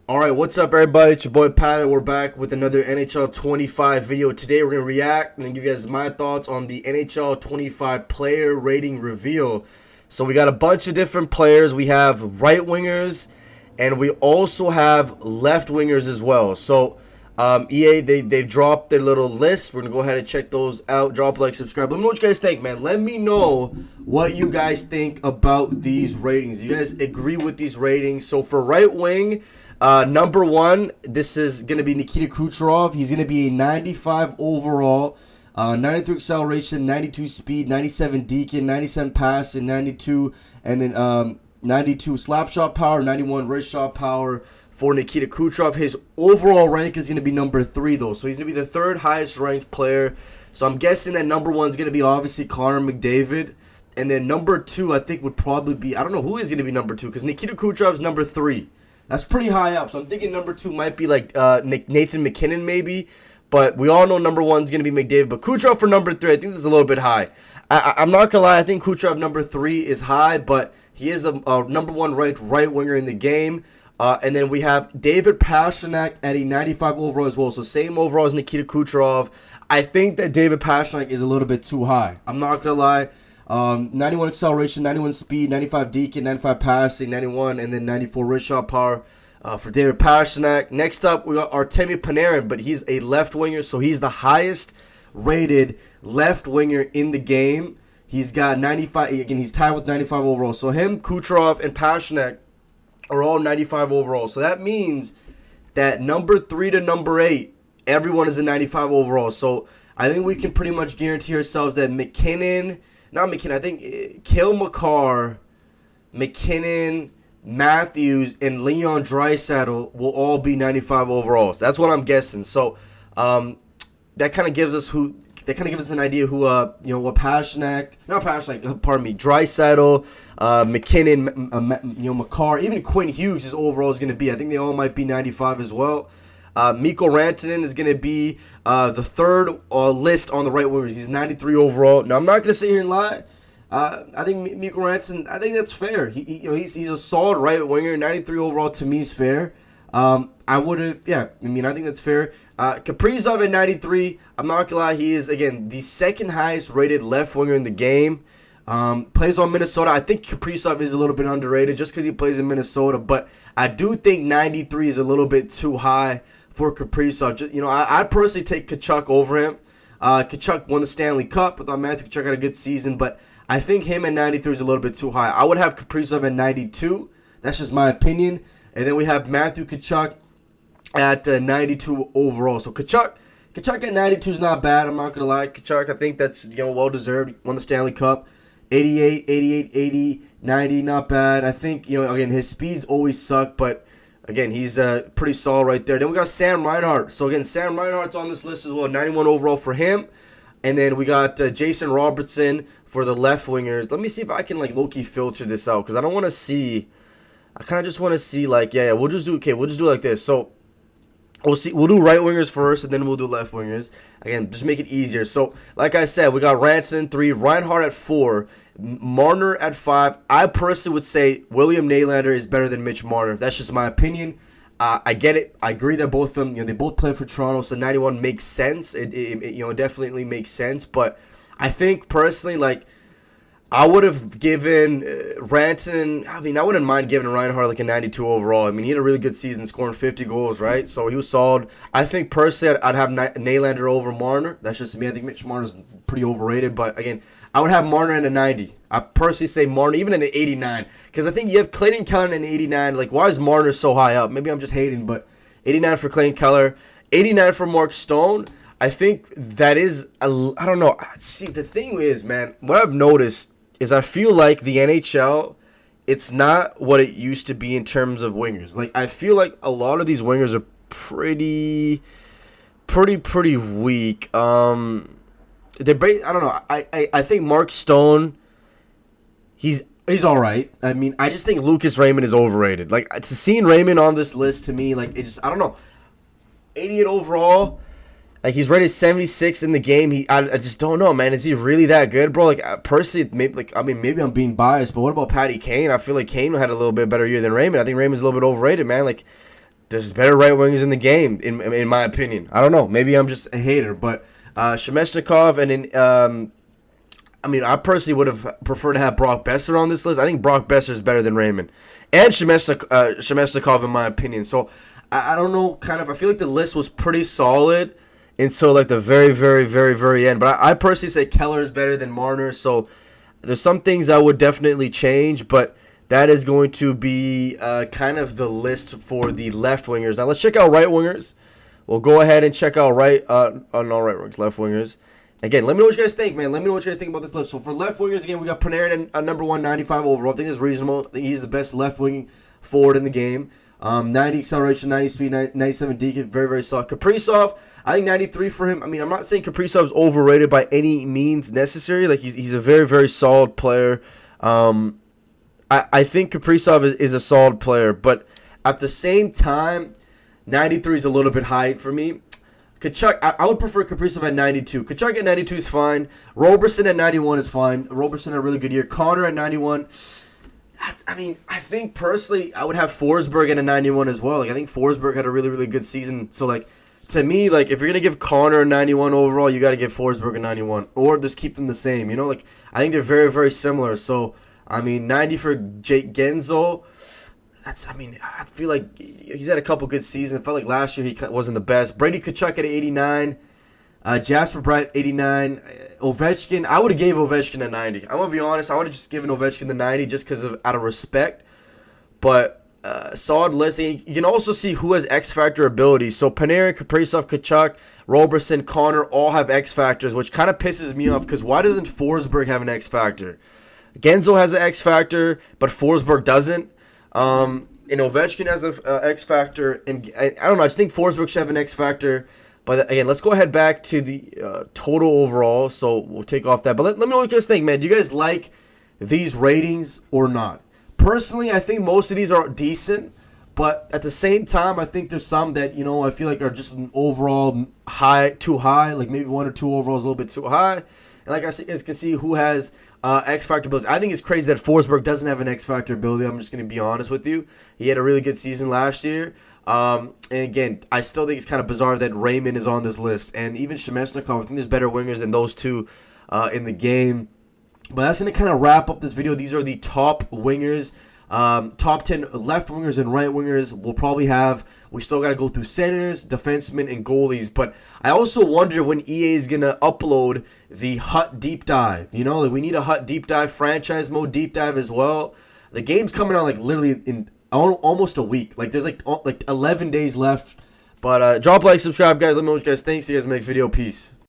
All right, what's up, everybody? It's your boy Pat, and we're back with another NHL 25 video. Today, we're going to react and give you guys my thoughts on the NHL 25 player rating reveal. So, we got a bunch of different players. We have right wingers, and we also have left wingers as well. So, EA, they've dropped their little list. We're going to go ahead and check those out. Drop a like, subscribe. Let me know what you guys think, man. Let me know what you guys think about these ratings. You guys agree with these ratings? So, for right wing, number one, this is going to be Nikita Kucherov. He's going to be a 95 overall, 93 acceleration, 92 speed, 97 deacon, 97 passing, 92, and then 92 slap shot power, 91 wrist shot power for Nikita Kucherov. His overall rank is going to be number 3, though. So he's going to be the third highest ranked player. So I'm guessing that number 1 is going to be obviously Connor McDavid. And then number 2, I think, would probably be, I don't know who is going to be number 2, because Nikita Kucherov is number 3. That's pretty high up. So I'm thinking number 2 might be like Nathan McKinnon maybe. But we all know number 1 is going to be McDavid. But Kucherov for number 3, I think this is a little bit high. I'm not going to lie. I think Kucherov number 3 is high. But he is the number 1 ranked right winger in the game. And then we have David Pastrnak at a 95 overall as well. So same overall as Nikita Kucherov. I think that David Pastrnak is a little bit too high. I'm not going to lie. 91 acceleration, 91 speed, 95 deacon, 95 passing, 91, and then 94 wrist shot power for David Pastrnak. Next up, we got Artemi Panarin, but he's a left winger, so he's the highest rated left winger in the game. He's got 95, again, he's tied with 95 overall. So him, Kucherov, and Pastrnak are all 95 overall. So that means that number 3 to number 8, everyone is a 95 overall. So I think we can pretty much guarantee ourselves that I think Cale Makar, McKinnon, Matthews, and Leon Draisaitl will all be 95 overalls. That's what I'm guessing. So that kind of gives us an idea who what Draisaitl, McKinnon, Makar, even Quinn Hughes' overall is going to be. I think they all might be 95 as well. Mikko Rantanen is going to be the third list on the right wingers. He's 93 overall. Now, I'm not going to sit here and lie. I think Mikko Rantanen, I think that's fair. He's a solid right winger. 93 overall to me is fair. I think that's fair. Kaprizov at 93. I'm not going to lie. He is, again, the second highest rated left winger in the game. Plays on Minnesota. I think Kaprizov is a little bit underrated just because he plays in Minnesota. But I do think 93 is a little bit too high for Kaprizov. I personally take Tkachuk over him. Tkachuk won the Stanley Cup. I thought Matthew Tkachuk had a good season, but I think him at 93 is a little bit too high. I would have Kaprizov at 92. That's just my opinion. And then we have Matthew Tkachuk at 92 overall. So Tkachuk at 92 is not bad. I'm not going to lie. Tkachuk, I think that's well-deserved. Won the Stanley Cup. 88, 80, 90, not bad. I think, again, his speeds always suck, but again, he's pretty solid right there. Then we got Sam Reinhart. So, again, Sam Reinhart's on this list as well. 91 overall for him. And then we got Jason Robertson for the left wingers. Let me see if I can, low-key filter this out because I don't want to see. I kind of just want to see, we'll just do it like this. So, we'll do right wingers first, and then we'll do left wingers. Again, just make it easier. So, like I said, we got Rantanen 3, Reinhart at 4, Marner at 5. I personally would say William Nylander is better than Mitch Marner. That's just my opinion. I get it. I agree that both of them, they both play for Toronto, so 91 makes sense. It definitely makes sense. But I think personally, I would have given Rantanen, I wouldn't mind giving Reinhart a 92 overall. He had a really good season, scoring 50 goals, right? So he was solid. I think personally I'd have Nylander over Marner. That's just me. I think Mitch Marner's pretty overrated. But again, I would have Marner in a 90. I personally say Marner even in an 89. Because I think you have Clayton Keller in an 89. Why is Marner so high up? Maybe I'm just hating, but 89 for Clayton Keller. 89 for Mark Stone. I think that is, I don't know. See, the thing is, man, what I've noticed is I feel like the NHL, it's not what it used to be in terms of wingers. I feel like a lot of these wingers are pretty weak. I don't know. I think Mark Stone, he's all right. I just think Lucas Raymond is overrated. To seeing Raymond on this list to me, it just, I don't know. 88 overall. He's rated 76 in the game. I just don't know, man. Is he really that good, bro? Personally, maybe I'm being biased, but what about Patty Kane? I feel like Kane had a little bit better year than Raymond. I think Raymond's a little bit overrated, man. there's better right wingers in the game, in my opinion. I don't know. Maybe I'm just a hater, but Shemeshnikov I personally would have preferred to have Brock Besser on this list. I think Brock Besser is better than Raymond and Shemeshnikov in my opinion. So I don't know. I feel like the list was pretty solid until like the very, very, very, very end. But I personally say Keller is better than Marner. So there's some things I would definitely change, but that is going to be kind of the list for the left wingers. Now let's check out right wingers. We'll go ahead and check out not right wingers, left wingers. Again, let me know what you guys think, man. Let me know what you guys think about this list. So for left wingers, again, we got Panarin at number 1, 95 overall. I think that's reasonable. I think he's the best left wing forward in the game. 90 acceleration, 90 speed, 97 DK, very, very solid. Kaprizov, I think 93 for him. I'm not saying Kaprizov is overrated by any means necessary. Like he's a very, very solid player. I think Kaprizov is a solid player, but at the same time, 93 is a little bit high for me. Kachuk, I would prefer Kaprizov at 92. Kachuk at 92 is fine. Roberson at 91 is fine. Roberson had a really good year. Connor at 91. I think personally I would have Forsberg at a 91 as well. Like I think Forsberg had a really, really good season. So like to me, like if you're gonna give Connor a 91 overall, you got to give Forsberg a 91, or just keep them the same. Like I think they're very, very similar. So 90 for Jake Genzo. I feel like he's had a couple good seasons. I felt like last year he wasn't the best. Brady Tkachuk at 89. Jasper Bratt, 89. Ovechkin, I would have gave Ovechkin a 90. I'm going to be honest. I would have just given Ovechkin the 90 just because out of respect. But solid list. You can also see who has X Factor abilities. So Panarin, Kaprizov, Tkachuk, Roberson, Connor all have X Factors, which kind of pisses me off because why doesn't Forsberg have an X Factor? Genzo has an X Factor, but Forsberg doesn't. And Ovechkin has an X Factor. And I don't know. I just think Forsberg should have an X Factor. But again, let's go ahead back to the total overall. So we'll take off that. But let me know what you guys think, man. Do you guys like these ratings or not? Personally, I think most of these are decent. But at the same time, I think there's some that, I feel like are just an overall too high. Like maybe 1 or 2 overalls a little bit too high. And like I said, you guys can see who has X Factor abilities. I think it's crazy that Forsberg doesn't have an X Factor ability. I'm just going to be honest with you. He had a really good season last year. And again, I still think it's kind of bizarre that Raymond is on this list. And even Shemeshnikov, I think there's better wingers than those two in the game. But that's going to kind of wrap up this video. These are the top wingers. Top 10 left wingers and right wingers. We still got to go through centers, defensemen, and goalies. But I also wonder when EA is going to upload the Hut Deep Dive. Like we need a Hut Deep Dive, franchise mode deep dive as well. The game's coming out like literally in almost a week. Like there's like 11 days left. But drop a like, subscribe, guys. Let me know what you guys think. See you guys in the next video. Peace.